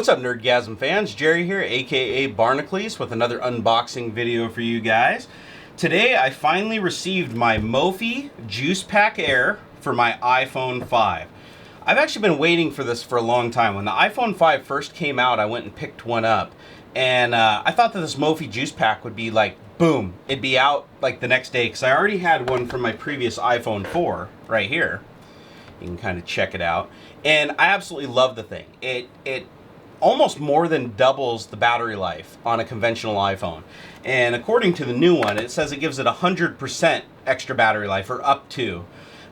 What's up, Nerdgasm fans? Jerry here, aka Barnacles, with another unboxing video for you guys. Today I finally received my Mophie Juice Pack Air for my iPhone 5. I've actually been waiting for this for a long time. When the iPhone 5 first came out, I went and picked one up. And I thought that this Mophie Juice Pack would be like, boom, it'd be out like the next day. Because I already had one from my previous iPhone 4 right here. You can kind of check it out. And I absolutely love the thing. It almost more than doubles the battery life on a conventional iPhone. And according to the new one, it says it gives it 100% extra battery life, or up to.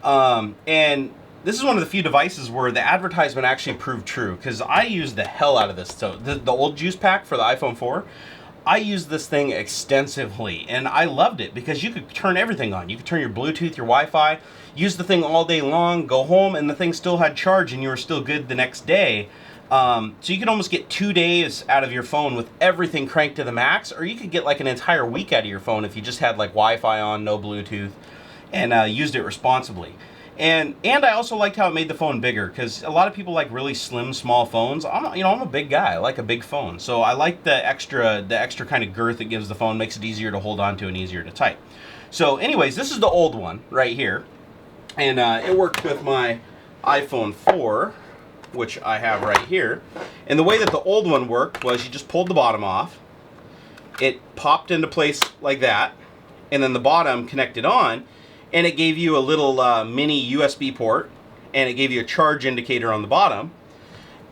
And this is one of the few devices where the advertisement actually proved true, because I used the hell out of this. So the old juice pack for the iPhone 4, I used this thing extensively, and I loved it because you could turn everything on. You could turn your Bluetooth, your Wi-Fi, use the thing all day long, go home, and the thing still had charge, and you were still good the next day. So you could almost get 2 days out of your phone with everything cranked to the max, or you could get like an entire week out of your phone if you just had like Wi-Fi on, no Bluetooth, and used it responsibly. And I also liked how it made the phone bigger, because a lot of people like really slim, small phones. I'm a big guy. I like a big phone, so I like the extra kind of girth it gives the phone. Makes it easier to hold on to and easier to type. So, anyways, this is the old one right here, and it worked with my iPhone 4, which I have right here. And the way that the old one worked was you just pulled the bottom off. It popped into place like that, and then the bottom connected on. And it gave you a little mini USB port, and it gave you a charge indicator on the bottom.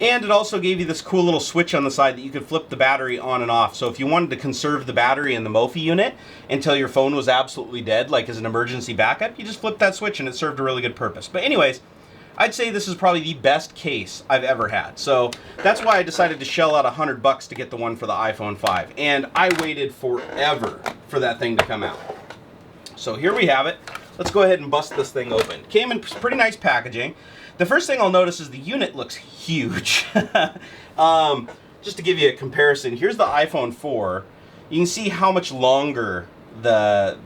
And it also gave you this cool little switch on the side that you could flip the battery on and off. So if you wanted to conserve the battery in the Mophie unit until your phone was absolutely dead, like as an emergency backup, you just flipped that switch and it served a really good purpose. But anyways, I'd say this is probably the best case I've ever had. So that's why I decided to shell out $100 to get the one for the iPhone 5. And I waited forever for that thing to come out. So here we have it. Let's go ahead and bust this thing open. Came in pretty nice packaging. The first thing I'll notice is the unit looks huge. Just to give you a comparison, here's the iPhone 4. You can see how much longer the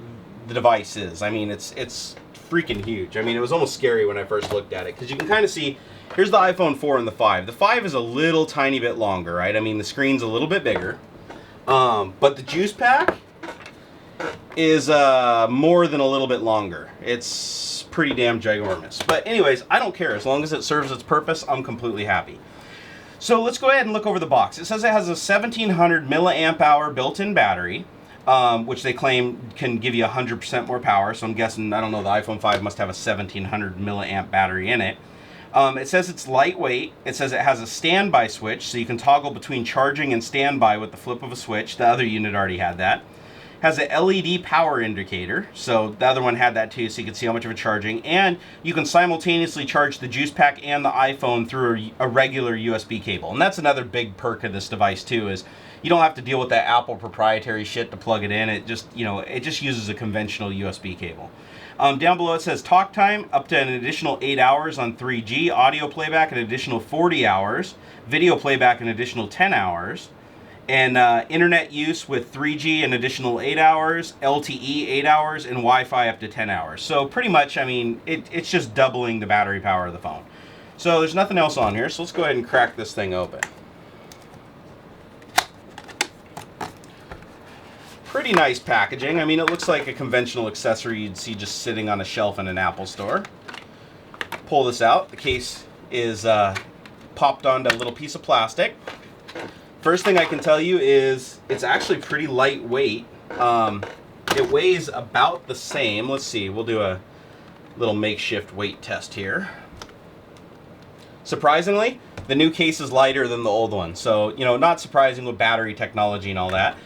device is. I mean, it's freaking huge. I mean, it was almost scary when I first looked at it, because you can kind of see, here's the iPhone 4 and the 5. The 5 is a little tiny bit longer, right? I mean, the screen's a little bit bigger. But the Juice Pack is more than a little bit longer. It's pretty damn ginormous. But anyways, I don't care. As long as it serves its purpose, I'm completely happy. So let's go ahead and look over the box. It says it has a 1700 milliamp hour built-in battery, which they claim can give you 100% more power. So I'm guessing, I don't know, the iPhone 5 must have a 1700 milliamp battery in it. It says it's lightweight. It says it has a standby switch, so you can toggle between charging and standby with the flip of a switch. The other unit already had that. Has an LED power indicator, so the other one had that too, so you can see how much of it's charging. And you can simultaneously charge the Juice Pack and the iPhone through a regular USB cable. And that's another big perk of this device too, is you don't have to deal with that Apple proprietary shit to plug it in. It just, it just uses a conventional USB cable. Down below it says talk time up to an additional 8 hours on 3G, audio playback an additional 40 hours, video playback an additional 10 hours. And internet use with 3G an additional 8 hours, LTE 8 hours, and Wi-Fi up to 10 hours. So pretty much, I mean, it's just doubling the battery power of the phone. So there's nothing else on here, so let's go ahead and crack this thing open. Pretty nice packaging. I mean, it looks like a conventional accessory you'd see just sitting on a shelf in an Apple store. Pull this out. The case is popped onto a little piece of plastic. First thing I can tell you is it's actually pretty lightweight. It weighs about the same. Let's see, we'll do a little makeshift weight test here. Surprisingly, the new case is lighter than the old one. So, not surprising with battery technology and all that.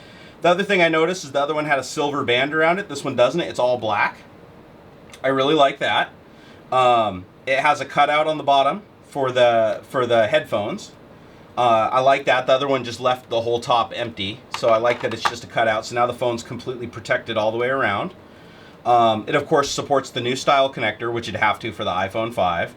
The other thing I noticed is the other one had a silver band around it. This one doesn't. It's all black. I really like that. It has a cutout on the bottom for the headphones. I like that. The other one just left the whole top empty, so I like that it's just a cutout. So now the phone's completely protected all the way around. It of course supports the new style connector, which it'd have to for the iPhone 5.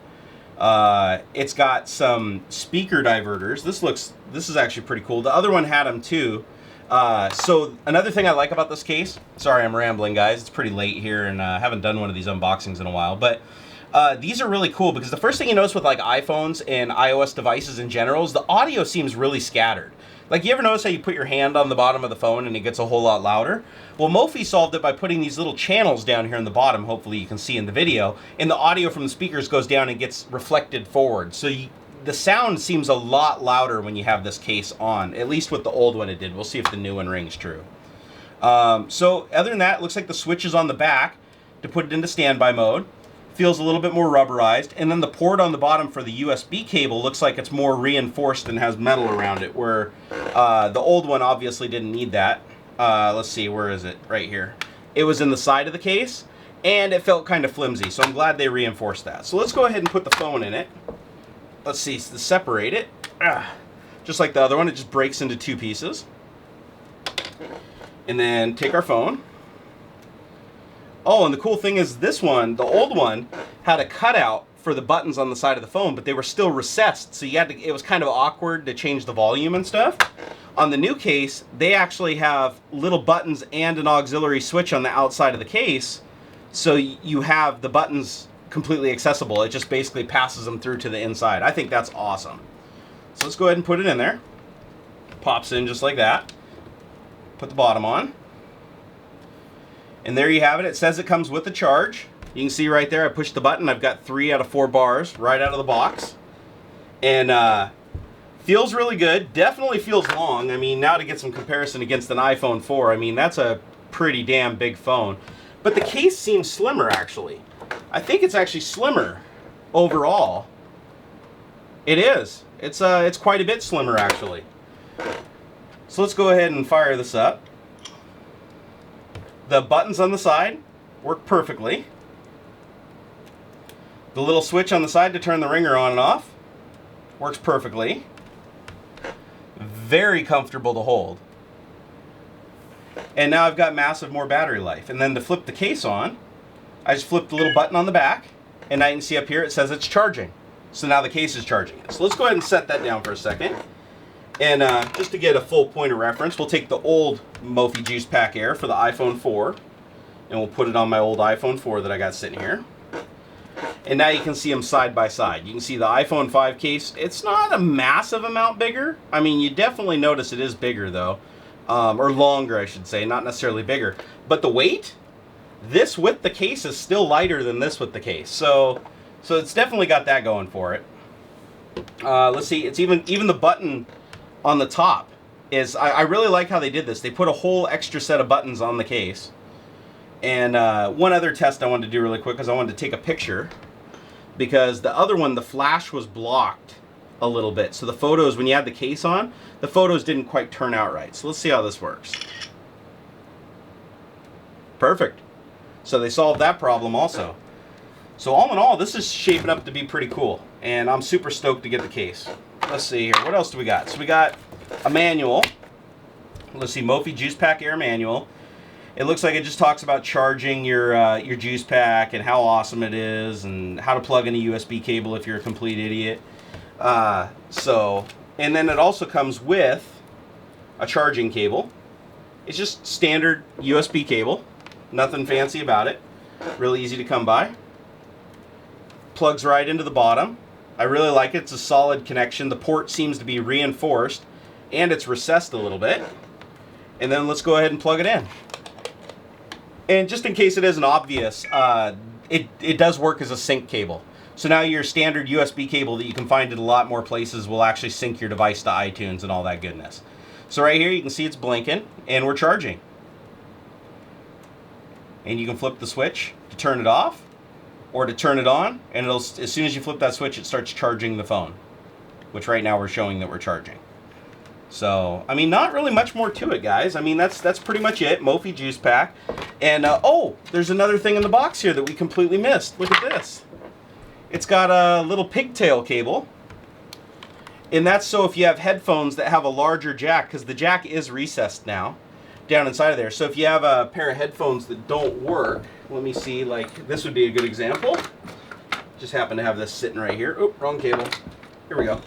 It's got some speaker diverters. This is actually pretty cool. The other one had them too. So another thing I like about this case, sorry I'm rambling guys, it's pretty late here and I haven't done one of these unboxings in a while, but These are really cool because the first thing you notice with like iPhones and iOS devices in general is the audio seems really scattered. Like, you ever notice how you put your hand on the bottom of the phone and it gets a whole lot louder? Well, Mophie solved it by putting these little channels down here in the bottom, hopefully you can see in the video, and the audio from the speakers goes down and gets reflected forward. So the sound seems a lot louder when you have this case on, at least with the old one it did. We'll see if the new one rings true. So other than that, it looks like the switch is on the back to put it into standby mode. Feels a little bit more rubberized, and then the port on the bottom for the USB cable looks like it's more reinforced and has metal around it, where the old one obviously didn't need that. Let's see, where is it? Right here. It was in the side of the case, and it felt kind of flimsy, so I'm glad they reinforced that. So let's go ahead and put the phone in it. Let's see, to separate it. Just like the other one, it just breaks into two pieces. And then take our phone. Oh, and the cool thing is this one, the old one, had a cutout for the buttons on the side of the phone, but they were still recessed, so you had to, it was kind of awkward to change the volume and stuff. On the new case, they actually have little buttons and an auxiliary switch on the outside of the case, so you have the buttons completely accessible. It just basically passes them through to the inside. I think that's awesome. So let's go ahead and put it in there. Pops in just like that. Put the bottom on. And there you have it. It says it comes with a charge. You can see right there, I pushed the button. I've got 3 out of 4 bars right out of the box. And feels really good. Definitely feels long. I mean, now to get some comparison against an iPhone 4, I mean, that's a pretty damn big phone. But the case seems slimmer, actually. I think it's actually slimmer overall. It is. It's quite a bit slimmer, actually. So let's go ahead and fire this up. The buttons on the side work perfectly. The little switch on the side to turn the ringer on and off works perfectly. Very comfortable to hold. And now I've got massive more battery life. And then to flip the case on, I just flip the little button on the back, and now you can see up here it says it's charging. So now the case is charging it. So let's go ahead and set that down for a second. And just to get a full point of reference, we'll take the old Mophie Juice Pack Air for the iPhone 4, and we'll put it on my old iPhone 4 that I got sitting here. And now you can see them side by side. You can see the iPhone 5 case. It's not a massive amount bigger. I mean, you definitely notice it is bigger though, or longer I should say, not necessarily bigger. But the weight, this with the case is still lighter than this with the case. So it's definitely got that going for it. Let's see, it's even the button on the top is, I really like how they did this. They put a whole extra set of buttons on the case. And one other test I wanted to do really quick is I wanted to take a picture, because the other one, the flash was blocked a little bit. So the photos, when you had the case on, the photos didn't quite turn out right. So let's see how this works. Perfect. So they solved that problem also. So all in all, this is shaping up to be pretty cool. And I'm super stoked to get the case. Let's see here. What else do we got? So we got a manual. Let's see, Mophie Juice Pack Air manual. It looks like it just talks about charging your juice pack and how awesome it is, and how to plug in a USB cable if you're a complete idiot. And then it also comes with a charging cable. It's just standard USB cable. Nothing fancy about it. Really easy to come by. Plugs right into the bottom. I really like it. It's a solid connection. The port seems to be reinforced, and it's recessed a little bit. And then let's go ahead and plug it in. And just in case it isn't obvious, it does work as a sync cable. So now your standard USB cable that you can find in a lot more places will actually sync your device to iTunes and all that goodness. So right here you can see it's blinking, and we're charging. And you can flip the switch to turn it off, or to turn it on, and it'll, as soon as you flip that switch, it starts charging the phone, which right now we're showing that we're charging. So, I mean, not really much more to it, guys. I mean, that's pretty much it. Mophie Juice Pack. And, oh, there's another thing in the box here that we completely missed. Look at this. It's got a little pigtail cable. And that's so if you have headphones that have a larger jack, because the jack is recessed now down inside of there. So if you have a pair of headphones that don't work, let me see, like this would be a good example. Just happen to have this sitting right here. Oh, wrong cable. Here we go.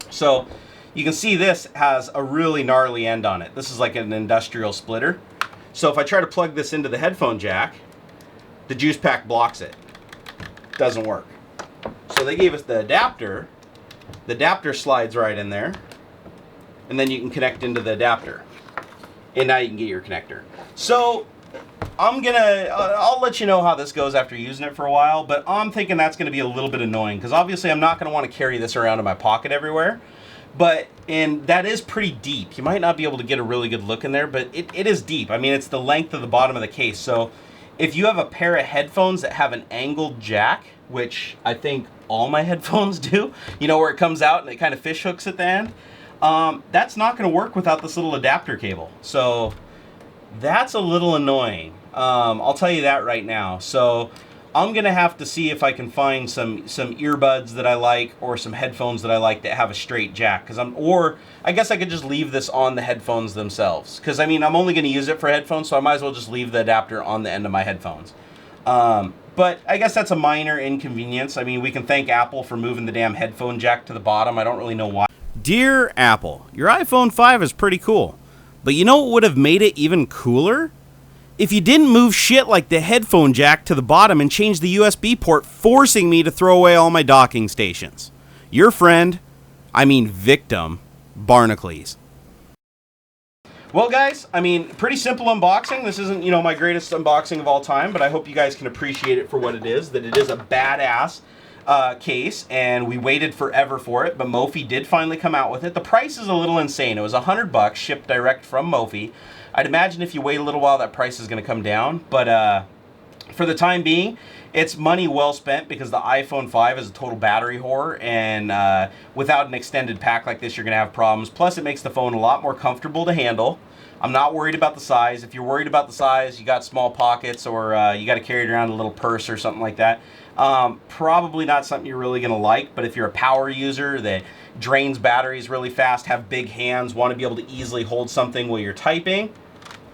So you can see this has a really gnarly end on it. This is like an industrial splitter. So if I try to plug this into the headphone jack, the juice pack blocks it. doesn't work. So they gave us the adapter. The adapter slides right in there, and then you can connect into the adapter. And now you can get your connector. So I'll let you know how this goes after using it for a while, but I'm thinking that's gonna be a little bit annoying because obviously I'm not gonna want to carry this around in my pocket everywhere. And that is pretty deep. You might not be able to get a really good look in there, but it is deep. I mean, it's the length of the bottom of the case. So if you have a pair of headphones that have an angled jack, which I think all my headphones do, you know, where it comes out and it kind of fish hooks at the end, that's not going to work without this little adapter cable. So that's a little annoying. I'll tell you that right now. So I'm going to have to see if I can find some earbuds that I like or some headphones that I like that have a straight jack. Or I guess I could just leave this on the headphones themselves. Because, I mean, I'm only going to use it for headphones, so I might as well just leave the adapter on the end of my headphones. But I guess that's a minor inconvenience. I mean, we can thank Apple for moving the damn headphone jack to the bottom. I don't really know why. Dear Apple, your iPhone 5 is pretty cool. But you know what would have made it even cooler? If you didn't move shit like the headphone jack to the bottom and change the USB port, forcing me to throw away all my docking stations. Your friend, victim, Barnacles. Well, guys, I mean, pretty simple unboxing. This isn't, you know, my greatest unboxing of all time, but I hope you guys can appreciate it for what it is, that it is a badass case, and we waited forever for it, but Mophie did finally come out with it. The price is a little insane. It was $100 shipped direct from Mophie. I'd imagine if you wait a little while, that price is going to come down, but for the time being, it's money well spent because the iPhone 5 is a total battery whore, and without an extended pack like this, you're going to have problems. Plus, it makes the phone a lot more comfortable to handle. I'm not worried about the size. If you're worried about the size, you got small pockets, or you got to carry it around in a little purse or something like that, probably not something you're really going to like. But if you're a power user that drains batteries really fast, have big hands, want to be able to easily hold something while you're typing,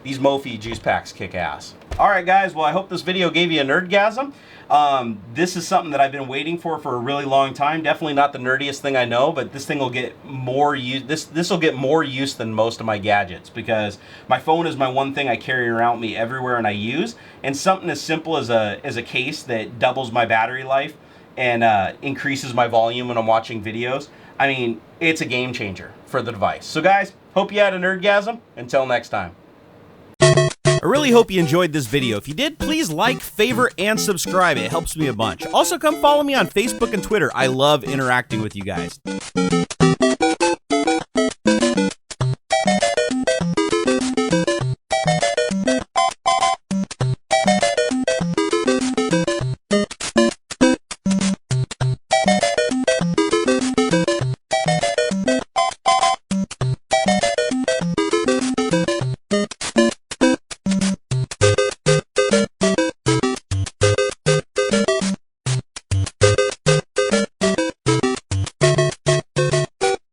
these Mophie juice packs kick ass. Alright guys, well I hope this video gave you a nerdgasm. This is something that I've been waiting for a really long time. Definitely not the nerdiest thing I know, but this thing will get more use. This will get more use than most of my gadgets, because my phone is my one thing I carry around with me everywhere and I use. And something as simple as a case that doubles my battery life and increases my volume when I'm watching videos, I mean, it's a game changer for the device. So guys, hope you had a nerdgasm. Until next time. I really hope you enjoyed this video. If you did, please like, favorite, and subscribe. It helps me a bunch. Also, come follow me on Facebook and Twitter. I love interacting with you guys.